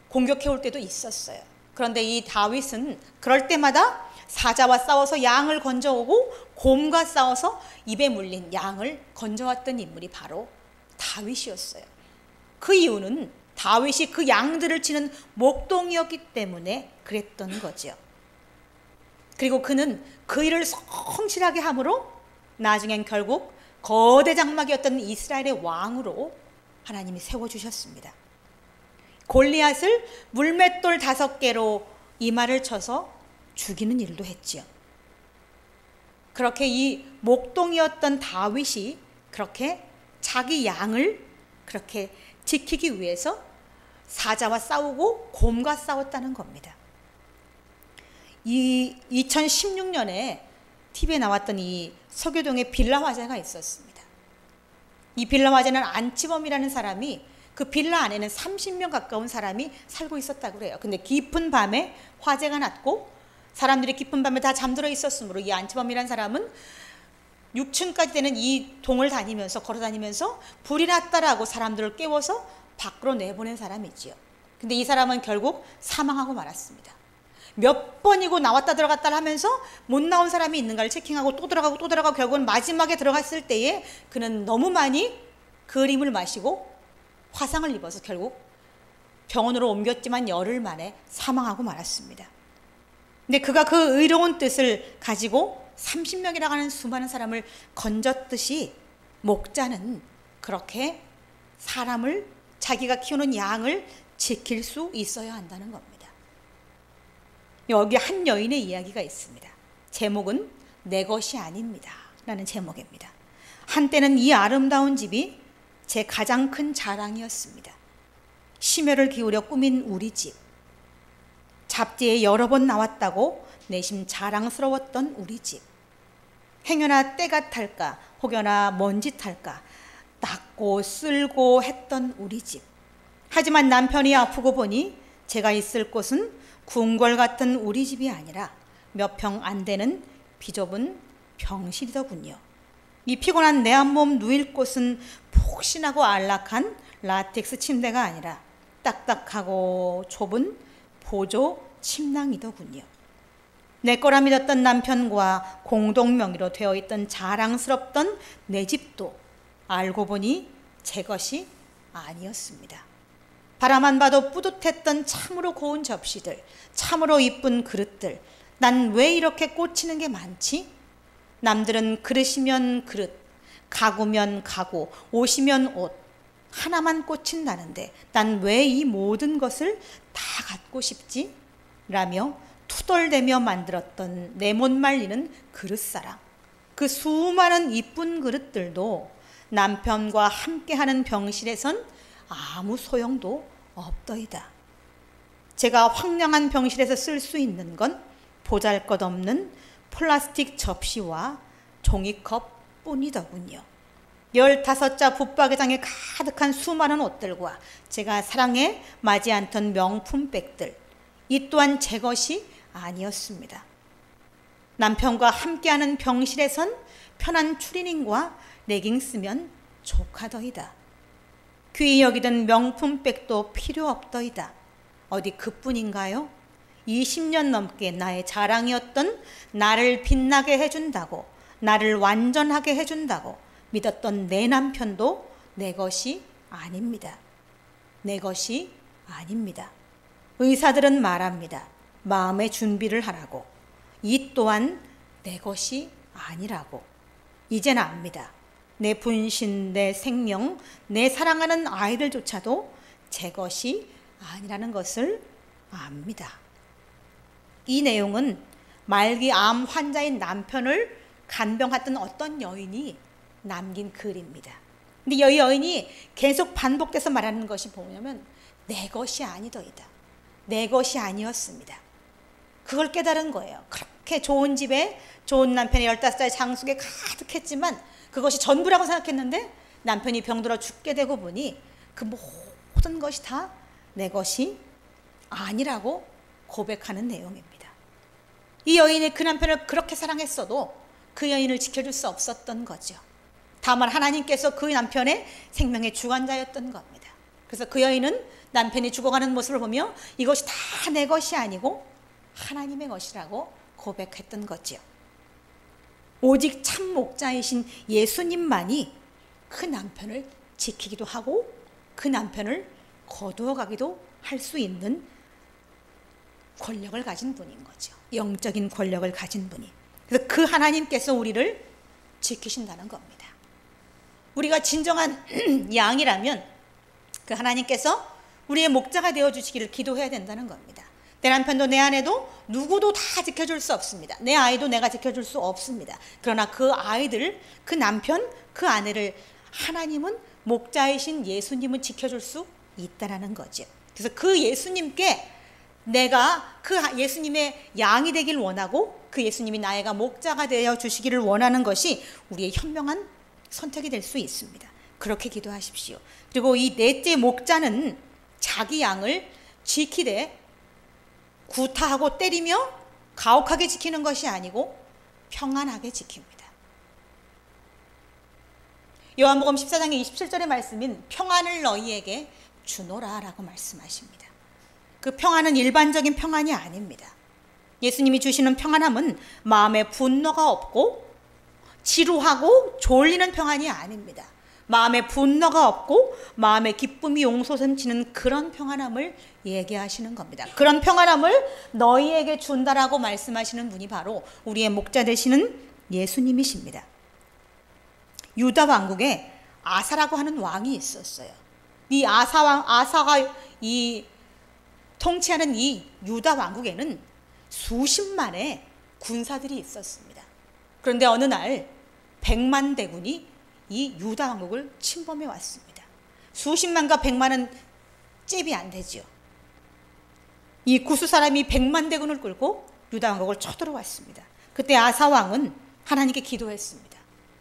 공격해 올 때도 있었어요. 그런데 이 다윗은 그럴 때마다 사자와 싸워서 양을 건져오고 곰과 싸워서 입에 물린 양을 건져왔던 인물이 바로 다윗이었어요. 그 이유는 다윗이 그 양들을 치는 목동이었기 때문에 그랬던 거죠. 그리고 그는 그 일을 성실하게 함으로 나중엔 결국 거대 장막이었던 이스라엘의 왕으로 하나님이 세워주셨습니다. 골리앗을 물맷돌 5개로 이마를 쳐서 죽이는 일도 했지요. 그렇게 이 목동이었던 다윗이 그렇게 자기 양을 그렇게 지키기 위해서 사자와 싸우고 곰과 싸웠다는 겁니다. 이 2016년에 TV에 나왔던 이 서교동에 빌라 화재가 있었습니다. 이 빌라 화재는 안치범이라는 사람이 그 빌라 안에는 30명 가까운 사람이 살고 있었다고 그래요. 근데 깊은 밤에 화재가 났고 사람들이 깊은 밤에 다 잠들어 있었으므로 이 안치범이라는 사람은 6층까지 되는 이 동을 다니면서, 걸어 다니면서 불이 났다라고 사람들을 깨워서 밖으로 내보낸 사람이지요. 근데 이 사람은 결국 사망하고 말았습니다. 몇 번이고 나왔다 들어갔다 하면서 못 나온 사람이 있는가를 체킹하고 또 들어가고 또 들어가고 결국은 마지막에 들어갔을 때에 그는 너무 많이 그림을 마시고 화상을 입어서 결국 병원으로 옮겼지만 열흘 만에 사망하고 말았습니다. 근데 그가 그 의로운 뜻을 가지고 30명이라고 하는 수많은 사람을 건졌듯이 목자는 그렇게 사람을, 자기가 키우는 양을 지킬 수 있어야 한다는 겁니다. 여기 한 여인의 이야기가 있습니다. 제목은 내 것이 아닙니다 라는 제목입니다. 한때는 이 아름다운 집이 제 가장 큰 자랑이었습니다. 심혈을 기울여 꾸민 우리 집, 잡지에 여러 번 나왔다고 내심 자랑스러웠던 우리 집, 행여나 때가 탈까 혹여나 먼지 탈까 닦고 쓸고 했던 우리 집. 하지만 남편이 아프고 보니 제가 있을 곳은 궁궐 같은 우리 집이 아니라 몇 평 안 되는 비좁은 병실이더군요. 이 피곤한 내 한 몸 누일 곳은 폭신하고 안락한 라텍스 침대가 아니라 딱딱하고 좁은 보조 침낭이더군요. 내 거라 믿었던 남편과 공동 명의로 되어 있던 자랑스럽던 내 집도 알고 보니 제 것이 아니었습니다. 바라만 봐도 뿌듯했던 참으로 고운 접시들, 참으로 이쁜 그릇들, 난 왜 이렇게 꽂히는 게 많지? 남들은 그릇이면 그릇, 가구면 가구, 옷이면 옷 하나만 꽂힌다는데 난 왜 이 모든 것을 다 갖고 싶지? 라며 투덜대며 만들었던 내 못 말리는 그릇사랑, 그 수많은 이쁜 그릇들도 남편과 함께하는 병실에선 아무 소용도 없더이다. 제가 황량한 병실에서 쓸 수 있는 건 보잘것없는 플라스틱 접시와 종이컵 뿐이더군요. 15자 붙박이장에 가득한 수많은 옷들과 제가 사랑에 맞지 않던 명품백들, 이 또한 제 것이 아니었습니다. 남편과 함께하는 병실에선 편한 추리닝과 레깅스면 족하더이다. 귀히 여기던 명품백도 필요 없더이다. 어디 그뿐인가요? 20년 넘게 나의 자랑이었던 나를 빛나게 해준다고, 나를 완전하게 해준다고 믿었던 내 남편도 내 것이 아닙니다. 내 것이 아닙니다. 의사들은 말합니다. 마음의 준비를 하라고. 이 또한 내 것이 아니라고. 이젠 압니다. 내 분신, 내 생명, 내 사랑하는 아이들조차도 제 것이 아니라는 것을 압니다. 이 내용은 말기 암 환자인 남편을 간병했던 어떤 여인이 남긴 글입니다. 근데 이 여인이 계속 반복돼서 말하는 것이 뭐냐면 내 것이 아니더이다. 내 것이 아니었습니다. 그걸 깨달은 거예요. 그렇게 좋은 집에 좋은 남편의 15살 장숙에 가득했지만 그것이 전부라고 생각했는데 남편이 병들어 죽게 되고 보니 그 모든 것이 다 내 것이 아니라고 고백하는 내용입니다. 이 여인이 그 남편을 그렇게 사랑했어도 그 여인을 지켜줄 수 없었던 거죠. 다만 하나님께서 그 남편의 생명의 주관자였던 겁니다. 그래서 그 여인은 남편이 죽어가는 모습을 보며 이것이 다 내 것이 아니고 하나님의 것이라고 고백했던 거죠. 오직 참 목자이신 예수님만이 그 남편을 지키기도 하고 그 남편을 거두어 가기도 할 수 있는 권력을 가진 분인 거죠. 영적인 권력을 가진 분이. 그래서 그 하나님께서 우리를 지키신다는 겁니다. 우리가 진정한 양이라면 그 하나님께서 우리의 목자가 되어주시기를 기도해야 된다는 겁니다. 내 남편도 내 아내도 누구도 다 지켜줄 수 없습니다. 내 아이도 내가 지켜줄 수 없습니다. 그러나 그 아이들, 그 남편, 그 아내를 하나님은 목자이신 예수님은 지켜줄 수 있다라는 거죠. 그래서 그 예수님께 내가 그 예수님의 양이 되길 원하고 그 예수님이 나의 목자가 되어 주시기를 원하는 것이 우리의 현명한 선택이 될 수 있습니다. 그렇게 기도하십시오. 그리고 이 넷째 목자는 자기 양을 지키되 구타하고 때리며 가혹하게 지키는 것이 아니고 평안하게 지킵니다. 요한복음 14장의 27절의 말씀인 평안을 너희에게 주노라 라고 말씀하십니다. 그 평안은 일반적인 평안이 아닙니다. 예수님이 주시는 평안함은 마음에 분노가 없고 지루하고 졸리는 평안이 아닙니다. 마음에 분노가 없고 마음에 기쁨이 용솟음치는 그런 평안함을 얘기하시는 겁니다. 그런 평안함을 너희에게 준다라고 말씀하시는 분이 바로 우리의 목자 되시는 예수님이십니다. 유다 왕국에 아사라고 하는 왕이 있었어요. 이 아사가 이 통치하는 이 유다 왕국에는 수십만의 군사들이 있었습니다. 그런데 어느 날 100만 대군이 이 유다 왕국을 침범해 왔습니다. 수십만과 100만은 잽이 안 되죠. 이 구스 사람이 100만 대군을 끌고 유다 왕국을 쳐들어왔습니다. 그때 아사 왕은 하나님께 기도했습니다.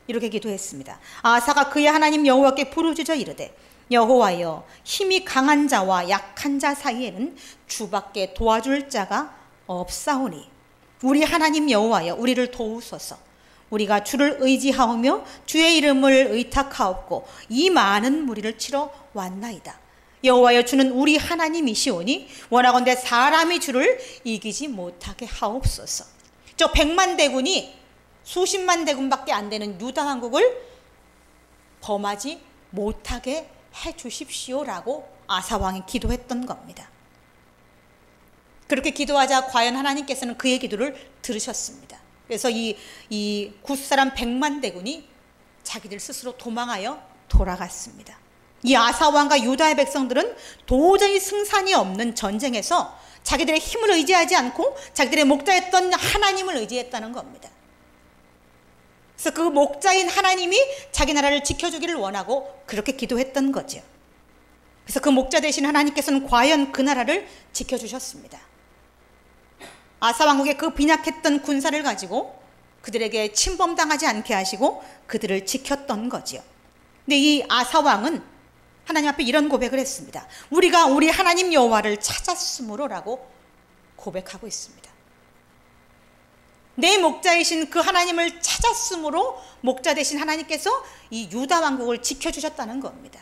이렇게 기도했습니다. 아사가 그의 하나님 여호와께 부르짖어 이르되 여호와여, 힘이 강한 자와 약한 자 사이에는 주밖에 도와줄 자가 없사오니 우리 하나님 여호와여, 우리를 도우소서. 우리가 주를 의지하오며 주의 이름을 의탁하옵고 이 많은 무리를 치러 왔나이다. 여호와여, 주는 우리 하나님이시오니 원하건대 사람이 주를 이기지 못하게 하옵소서. 저 100만 대군이 수십만 대군밖에 안 되는 유다 왕국을 범하지 못하게 해 주십시오라고 아사왕이 기도했던 겁니다. 그렇게 기도하자 과연 하나님께서는 그의 기도를 들으셨습니다. 그래서 이 굿사람 100만 대군이 자기들 스스로 도망하여 돌아갔습니다. 이 아사왕과 유다의 백성들은 도저히 승산이 없는 전쟁에서 자기들의 힘을 의지하지 않고 자기들의 목자였던 하나님을 의지했다는 겁니다. 그래서 그 목자인 하나님이 자기 나라를 지켜주기를 원하고 그렇게 기도했던 거죠. 그래서 그 목자 되신 하나님께서는 과연 그 나라를 지켜주셨습니다. 아사 왕국의 그 빈약했던 군사를 가지고 그들에게 침범당하지 않게 하시고 그들을 지켰던 거지요. 근데 이 아사 왕은 하나님 앞에 이런 고백을 했습니다. 우리가 우리 하나님 여호와를 찾았으므로라고 고백하고 있습니다. 내 목자이신 그 하나님을 찾았으므로 목자 되신 하나님께서 이 유다 왕국을 지켜주셨다는 겁니다.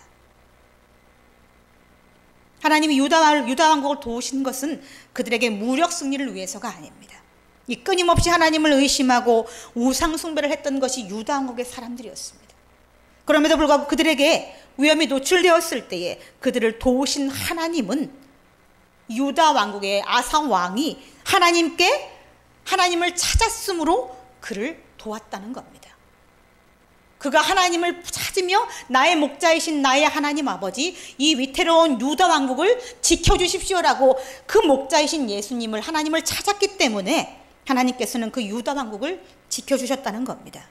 하나님이 유다 왕국을 도우신 것은 그들에게 무력 승리를 위해서가 아닙니다. 이 끊임없이 하나님을 의심하고 우상 숭배를 했던 것이 유다 왕국의 사람들이었습니다. 그럼에도 불구하고 그들에게 위험이 노출되었을 때에 그들을 도우신 하나님은 유다 왕국의 아사 왕이 하나님을 찾았으므로 그를 도왔다는 겁니다. 그가 하나님을 찾으며 나의 목자이신 나의 하나님 아버지 이 위태로운 유다 왕국을 지켜주십시오라고 그 목자이신 예수님을 하나님을 찾았기 때문에 하나님께서는 그 유다 왕국을 지켜주셨다는 겁니다.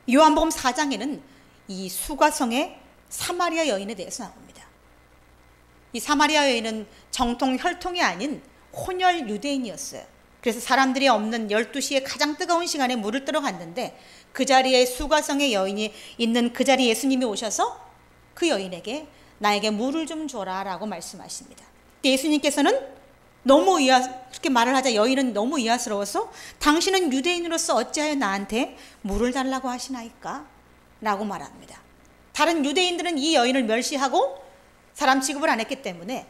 요한복음 4장에는 이 수가성의 사마리아 여인에 대해서 나옵니다. 이 사마리아 여인은 정통 혈통이 아닌 혼혈 유대인이었어요. 그래서 사람들이 없는 12시에 가장 뜨거운 시간에 물을 뜨러 갔는데 그 자리에 수가성의 여인이 있는 그 자리에 예수님이 오셔서 그 여인에게 나에게 물을 좀 줘라 라고 말씀하십니다. 예수님께서는 그렇게 말을 하자 여인은 너무 의아스러워서 당신은 유대인으로서 어찌하여 나한테 물을 달라고 하시나이까? 라고 말합니다. 다른 유대인들은 이 여인을 멸시하고 사람 취급을 안 했기 때문에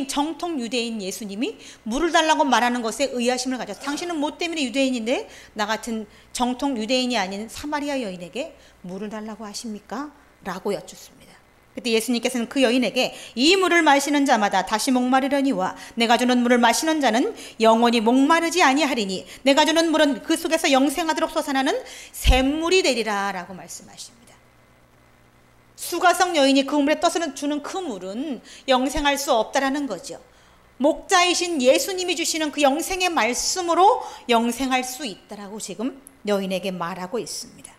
정통 유대인 예수님이 물을 달라고 말하는 것에 의아심을 가져서 당신은 뭐 때문에 유대인인데 나 같은 정통 유대인이 아닌 사마리아 여인에게 물을 달라고 하십니까? 라고 여쭙습니다. 그때 예수님께서는 그 여인에게 이 물을 마시는 자마다 다시 목마르려니와 내가 주는 물을 마시는 자는 영원히 목마르지 아니하리니 내가 주는 물은 그 속에서 영생하도록 솟아나는 샘물이 되리라 라고 말씀하십니다. 수가성 여인이 그 물에 떠서 주는 그 물은 영생할 수 없다라는 거죠. 목자이신 예수님이 주시는 그 영생의 말씀으로 영생할 수 있다라고 지금 여인에게 말하고 있습니다.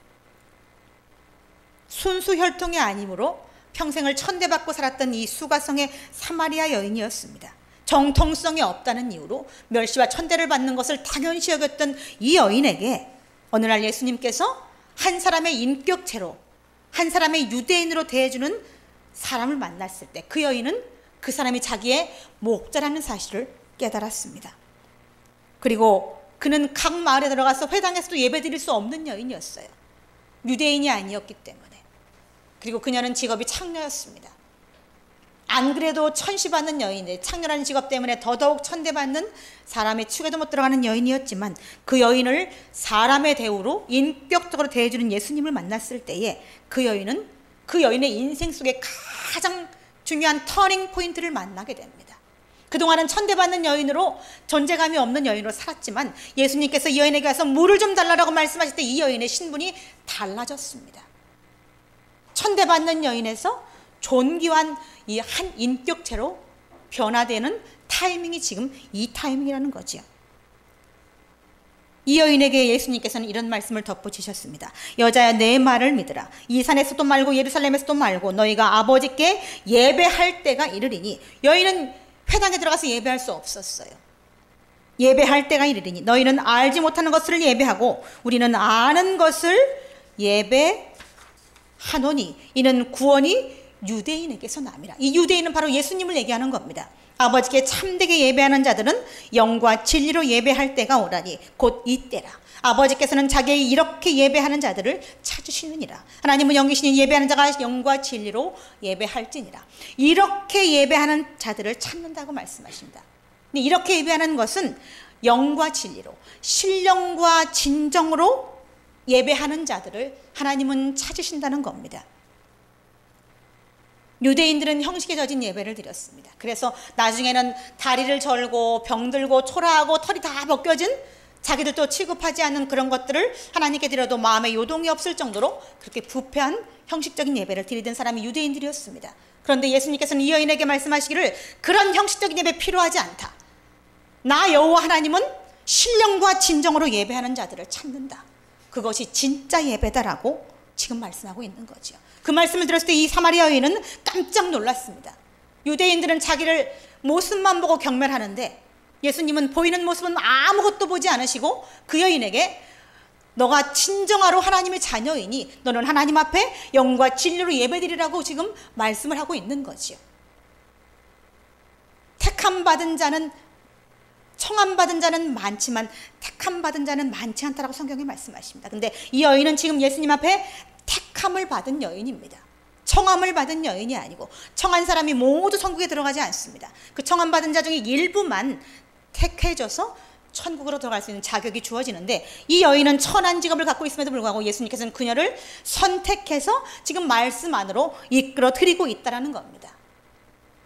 순수 혈통이 아니므로 평생을 천대받고 살았던 이 수가성의 사마리아 여인이었습니다. 정통성이 없다는 이유로 멸시와 천대를 받는 것을 당연시 여겼던 이 여인에게 어느 날 예수님께서 한 사람의 인격체로 한 사람의 유대인으로 대해주는 사람을 만났을 때 그 여인은 그 사람이 자기의 목자라는 사실을 깨달았습니다. 그리고 그는 각 마을에 들어가서 회당에서도 예배드릴 수 없는 여인이었어요. 유대인이 아니었기 때문에. 그리고 그녀는 직업이 창녀였습니다. 안 그래도 천시받는 여인인데 창녀라는 직업 때문에 더더욱 천대받는 사람의 축에도 못 들어가는 여인이었지만 그 여인을 사람의 대우로 인격적으로 대해주는 예수님을 만났을 때에 그 여인의 인생 속에 가장 중요한 터닝 포인트를 만나게 됩니다. 그동안은 천대받는 여인으로 존재감이 없는 여인으로 살았지만 예수님께서 이 여인에게 와서 물을 좀 달라고 말씀하실 때 이 여인의 신분이 달라졌습니다. 천대받는 여인에서 존귀한 이 한 인격체로 변화되는 타이밍이 지금 이 타이밍이라는 거죠. 이 여인에게 예수님께서는 이런 말씀을 덧붙이셨습니다. 여자야 내 말을 믿으라. 이 산에서도 말고 예루살렘에서도 말고 너희가 아버지께 예배할 때가 이르리니. 여인은 회당에 들어가서 예배할 수 없었어요. 예배할 때가 이르리니 너희는 알지 못하는 것을 예배하고 우리는 아는 것을 예배하노니 이는 구원이 유대인에게서 남이라. 이 유대인은 바로 예수님을 얘기하는 겁니다. 아버지께 참되게 예배하는 자들은 영과 진리로 예배할 때가 오라니 곧 이때라. 아버지께서는 자기의 이렇게 예배하는 자들을 찾으시느니라. 하나님은 영이시니 예배하는 자가 영과 진리로 예배할지니라. 이렇게 예배하는 자들을 찾는다고 말씀하십니다. 근데 이렇게 예배하는 것은 영과 진리로 신령과 진정으로 예배하는 자들을 하나님은 찾으신다는 겁니다. 유대인들은 형식에 젖은 예배를 드렸습니다. 그래서 나중에는 다리를 절고 병들고 초라하고 털이 다 벗겨진 자기들도 취급하지 않는 그런 것들을 하나님께 드려도 마음에 요동이 없을 정도로 그렇게 부패한 형식적인 예배를 드리던 사람이 유대인들이었습니다. 그런데 예수님께서는 이 여인에게 말씀하시기를 그런 형식적인 예배 필요하지 않다. 나 여호와 하나님은 신령과 진정으로 예배하는 자들을 찾는다. 그것이 진짜 예배다라고 지금 말씀하고 있는 거죠. 그 말씀을 들었을 때 이 사마리아 여인은 깜짝 놀랐습니다. 유대인들은 자기를 모습만 보고 경멸하는데 예수님은 보이는 모습은 아무것도 보지 않으시고 그 여인에게 너가 진정하로 하나님의 자녀이니 너는 하나님 앞에 영과 진리로 예배드리라고 지금 말씀을 하고 있는 거지요. 택함받은 자는, 청함받은 자는 많지만 택함받은 자는 많지 않다라고 성경에 말씀하십니다. 근데 이 여인은 지금 예수님 앞에 택함을 받은 여인입니다. 청함을 받은 여인이 아니고, 청한 사람이 모두 천국에 들어가지 않습니다. 그 청함받은 자 중에 일부만 택해져서 천국으로 들어갈 수 있는 자격이 주어지는데, 이 여인은 천한 직업을 갖고 있음에도 불구하고 예수님께서는 그녀를 선택해서 지금 말씀 안으로 이끌어 드리고 있다는 겁니다.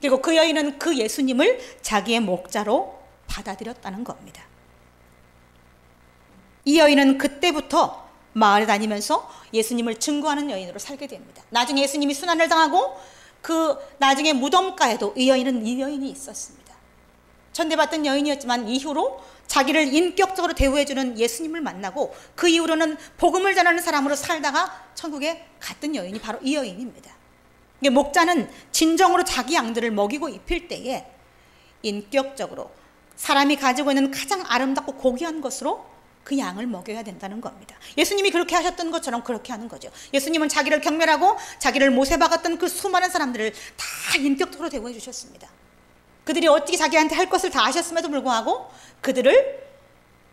그리고 그 여인은 그 예수님을 자기의 목자로 받아들였다는 겁니다. 이 여인은 그때부터 마을에 다니면서 예수님을 증거하는 여인으로 살게 됩니다. 나중에 예수님이 순환을 당하고 그 나중에 무덤가에도 이 여인이 있었습니다. 천대받던 여인이었지만 이후로 자기를 인격적으로 대우해주는 예수님을 만나고 그 이후로는 복음을 전하는 사람으로 살다가 천국에 갔던 여인이 바로 이 여인입니다. 목자는 진정으로 자기 양들을 먹이고 입힐 때에 인격적으로 사람이 가지고 있는 가장 아름답고 고귀한 것으로 그 양을 먹여야 된다는 겁니다. 예수님이 그렇게 하셨던 것처럼 그렇게 하는 거죠. 예수님은 자기를 경멸하고 자기를 모세박았던 그 수많은 사람들을 다 인격적으로 대우해 주셨습니다. 그들이 어떻게 자기한테 할 것을 다 아셨음에도 불구하고 그들을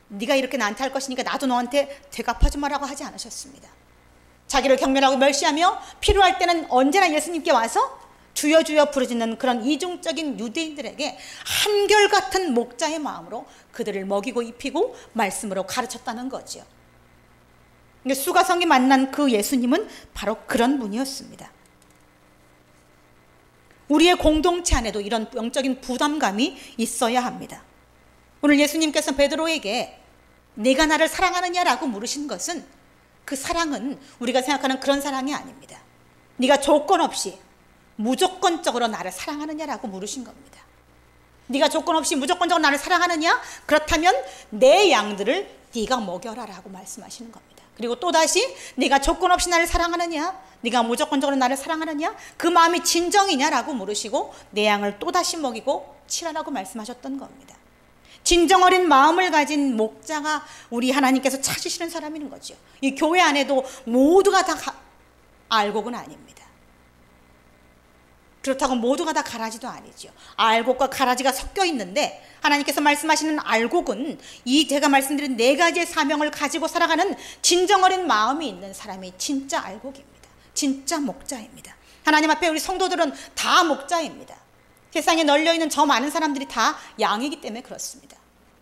네가 이렇게 나한테 할 것이니까 나도 너한테 되갚아주마라고 하지 않으셨습니다. 자기를 경멸하고 멸시하며 필요할 때는 언제나 예수님께 와서 주여 주여 부르짖는 그런 이중적인 유대인들에게 한결같은 목자의 마음으로 그들을 먹이고 입히고 말씀으로 가르쳤다는 거죠. 수가성이 만난 그 예수님은 바로 그런 분이었습니다. 우리의 공동체 안에도 이런 영적인 부담감이 있어야 합니다. 오늘 예수님께서 베드로에게 네가 나를 사랑하느냐라고 물으신 것은, 그 사랑은 우리가 생각하는 그런 사랑이 아닙니다. 네가 조건 없이 무조건적으로 나를 사랑하느냐라고 물으신 겁니다. 네가 조건 없이 무조건적으로 나를 사랑하느냐? 그렇다면 내 양들을 네가 먹여라라고 말씀하시는 겁니다. 그리고 또다시 네가 조건 없이 나를 사랑하느냐? 네가 무조건적으로 나를 사랑하느냐? 그 마음이 진정이냐라고 물으시고 내 양을 또다시 먹이고 치라라고 말씀하셨던 겁니다. 진정 어린 마음을 가진 목자가 우리 하나님께서 찾으시는 사람인 거죠. 이 교회 안에도 모두가 다 알곡은 아닙니다. 그렇다고 모두가 다 가라지도 아니죠. 알곡과 가라지가 섞여 있는데 하나님께서 말씀하시는 알곡은 이 제가 말씀드린 네 가지의 사명을 가지고 살아가는 진정 어린 마음이 있는 사람이 진짜 알곡입니다. 진짜 목자입니다. 하나님 앞에 우리 성도들은 다 목자입니다. 세상에 널려있는 저 많은 사람들이 다 양이기 때문에 그렇습니다.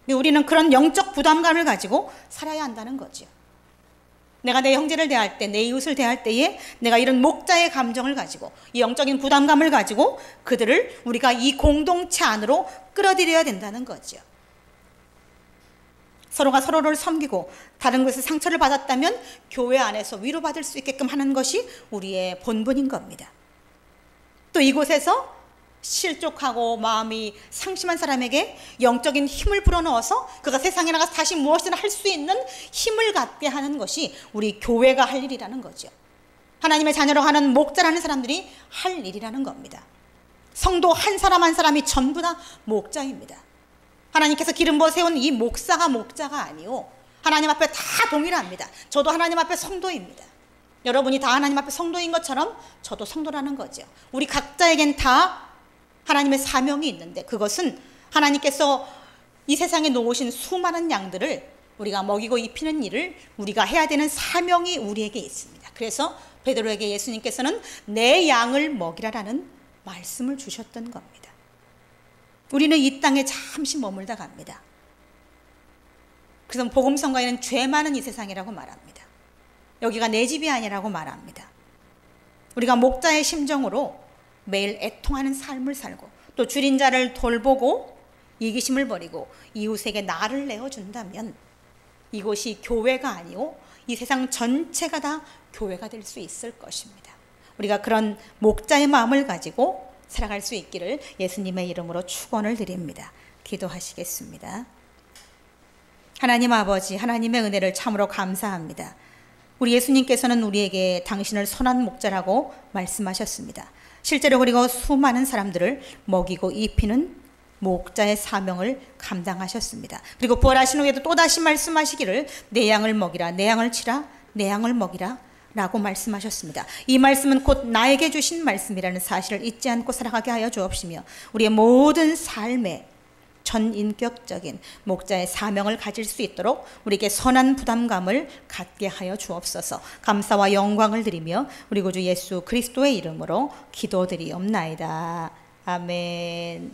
우리는 그런 영적 부담감을 가지고 살아야 한다는 거죠. 내가 내 형제를 대할 때, 내 이웃을 대할 때에 내가 이런 목자의 감정을 가지고 이 영적인 부담감을 가지고 그들을 우리가 이 공동체 안으로 끌어들여야 된다는 거죠. 서로가 서로를 섬기고 다른 곳에서 상처를 받았다면 교회 안에서 위로받을 수 있게끔 하는 것이 우리의 본분인 겁니다. 또 이곳에서 실족하고 마음이 상심한 사람에게 영적인 힘을 불어넣어서 그가 세상에 나가서 다시 무엇이나 할 수 있는 힘을 갖게 하는 것이 우리 교회가 할 일이라는 거죠. 하나님의 자녀로 하는 목자라는 사람들이 할 일이라는 겁니다. 성도 한 사람 한 사람이 전부 다 목자입니다. 하나님께서 기름 부어 세운 이 목사가 목자가 아니오, 하나님 앞에 다 동일합니다. 저도 하나님 앞에 성도입니다. 여러분이 다 하나님 앞에 성도인 것처럼 저도 성도라는 거죠. 우리 각자에겐 다 하나님의 사명이 있는데 그것은 하나님께서 이 세상에 놓으신 수많은 양들을 우리가 먹이고 입히는 일을 우리가 해야 되는 사명이 우리에게 있습니다. 그래서 베드로에게 예수님께서는 내 양을 먹이라라는 말씀을 주셨던 겁니다. 우리는 이 땅에 잠시 머물다 갑니다. 그래서 복음성가에는 죄 많은 이 세상이라고 말합니다. 여기가 내 집이 아니라고 말합니다. 우리가 목자의 심정으로 매일 애통하는 삶을 살고 또 줄인 자를 돌보고 이기심을 버리고 이웃에게 나를 내어준다면 이곳이 교회가 아니오 이 세상 전체가 다 교회가 될 수 있을 것입니다. 우리가 그런 목자의 마음을 가지고 살아갈 수 있기를 예수님의 이름으로 축원을 드립니다. 기도하시겠습니다. 하나님 아버지, 하나님의 은혜를 참으로 감사합니다. 우리 예수님께서는 우리에게 당신을 선한 목자라고 말씀하셨습니다. 실제로 그리고 수많은 사람들을 먹이고 입히는 목자의 사명을 감당하셨습니다. 그리고 부활하신 후에도 또다시 말씀하시기를 내 양을 먹이라, 내 양을 치라, 내 양을 먹이라 라고 말씀하셨습니다. 이 말씀은 곧 나에게 주신 말씀이라는 사실을 잊지 않고 살아가게 하여 주옵시며 우리의 모든 삶에 전인격적인 목자의 사명을 가질 수 있도록 우리에게 선한 부담감을 갖게 하여 주옵소서. 감사와 영광을 드리며 우리 구주 예수 그리스도의 이름으로 기도드리옵나이다. 아멘.